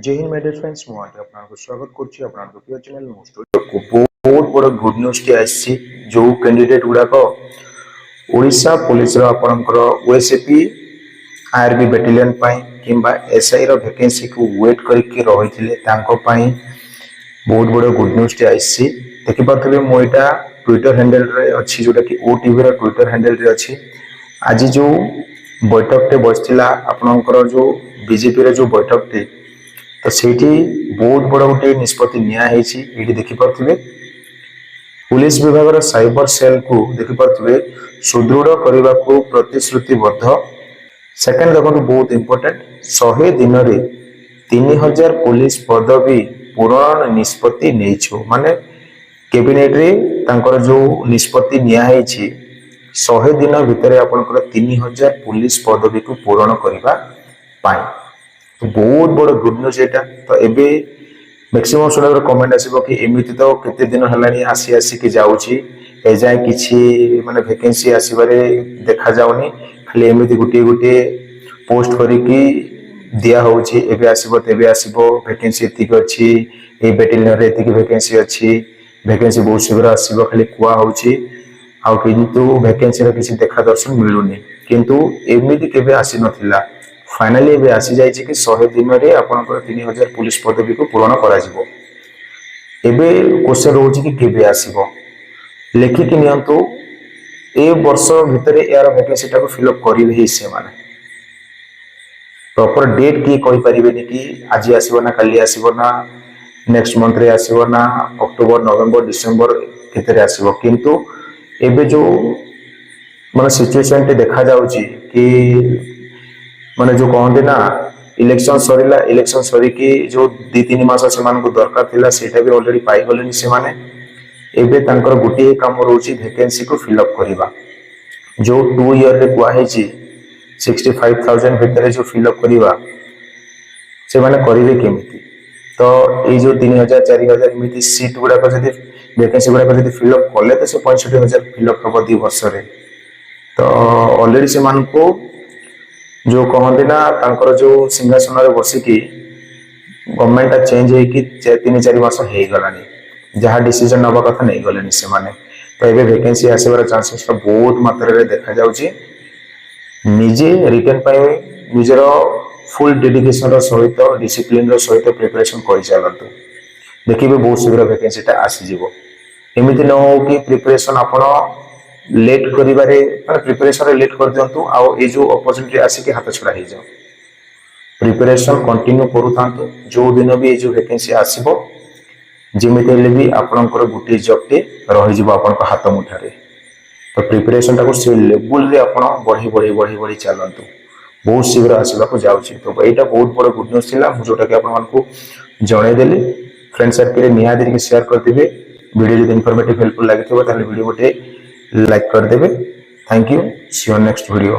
जय Hind my dear friends मु आज आपनको स्वागत करछि आपन प्रिय चैनल मोस्ट को बहुत बड़ गुड न्यूज टी आछि जो कैंडिडेट गुडा को ओडिशा पुलिस रो आपनकर ओएसएपी आरबी बैटालियन पई किंबा एसआई रो वैकेंसी को वेट करके रहिथिले तांको पई बहुत बड़ गुड न्यूज टी आछि देखि पाथबे मो एटा ट्विटर हैंडल रे अछि जोटा कि ओटीवी रो ट्विटर हैंडल रे अछि आज जो बैठक टे बसथिला आपनकर जो बीजेपी रे जो बैठक टे तो सेठी बहुत बड़ गोटे निष्पत्ति निया हेछि एठी देखि पाथबे पुलिस विभाग रो साइबर सेल को देखि पाथबे सुदृढ़ करबा को प्रतिश्रुतिबद्ध सेकंड देखो बहुत इंपोर्टेंट 100 दिन रे 3000 पुलिस पदवी पूरण निष्पत्ति नेइछो माने कैबिनेट रे तांकर जो निष्पत्ति निया हेछि 100 दिन भितरे आपनकर 3000 पुलिस पदवी को पूरण करबा पाई तो बहुत बड़ गुड न्यूज एटा तो एबे मैक्सिमम सुनर कमेंट आसीबो कि एमिति तो केते दिन हलानी आसी आसी के जाउची ए जाय किछि माने वैकेंसी आसीबारे देखा जाउनी खाली एमिति गुटी गुटी पोस्ट करी कि दिया होउची एबे आसीबो तेबे आसीबो वैकेंसी एतिक अछि ए बैटालियन रे एतिक वैकेंसी अछि वैकेंसी बहुत शीघ्र आसीबो खाली कुआ होउची आ किंतु वैकेंसी रे किछि देखा दर्शन मिलुनी किंतु एमिति केबे आसी नथिला फाइनली एबे आसी जाय कि 100 दिन रे आपनकर 3000 पुलिस पदवी को पूर्ण करा जिवो एबे क्वेश्चन रहउची कि केबे आसीबो लेखि कि नियंतु ए वर्ष भितरे यार वैकेंसी टा को फिल अप करिवे ही से माने प्रॉपर डेट की कहि परिबेनी कि आज आसीबो ना काली आसीबो ना नेक्स्ट मंथ रे आसीबो ना अक्टोबर नवंबर डिसेंबर केतरे आसीबो किंतु एबे जो माने सिचुएशन टे देखा जाउची कि माने जो कहते ना इलेक्शन सरीला इलेक्शन सरी की जो 2-3 मास से मान को दरकार थिला सेटा भी ऑलरेडी पाई गलेनी से माने एबे तांकर गुटी काम रहउची वैकेंसी को फिल अप करबा जो 2 ईयर रे कुआ हेची 65000 भितरे जो फिल अप करबा से माने करिवे केमिति तो ए जो 3000 4000 एमिति सीट गुडा को जदी वैकेंसी गुडा को जदी फिल अप करले तो से 65000 फिल अप हबो 2 वर्ष रे तो ऑलरेडी से मान को जो कहते ना तांकर जो सिंहासन रे बसी की गवर्नमेंट चेंज है कि 3-4 मास हे गलानी जहां डिसीजन नबा कथा नहीं गलेनी से माने तो एबे वैकेंसी आसेबार चांसेस तो बहुत मात्रा रे देखा जाउची निजे रिटर्न पाए निजरो फुल डेडिकेशन रो सहित डिसिप्लिन रो सहित प्रिपरेशन करि चालंतु देखिबे बहुत शीघ्र वैकेंसी ता आसी जिवो एमिति न हो कि प्रिपरेशन आपण लेट करिबारे माने प्रिपरेशन रे लेट कर दियंतु आ ए जो अपॉर्चुनिटी आसी के हाथ छुड़ा हे जाओ प्रिपरेशन कंटिन्यू करू थांतु जो दिन भी ए जो वैकेंसी आसीबो जेमिते ले भी आपनकर गुटी जॉब टे रहि जिवो आपनक हाथ मुठारे तो प्रिपरेशन ता को से लेवल रे आपण बढ़ी चलंतु बहुत शीघ्र आसीबा को जाउची तो एटा बहुत बड़ गुड न्यूज थिला जोटा कि आपन मानकू जणे देली फ्रेंड सर्कल रे निहादी के शेयर कर दिबे वीडियो जदि इंफॉर्मेटिव हेल्पफुल लागिथिबो ताले वीडियो गोटे लाइक कर देबे thank you see you next video.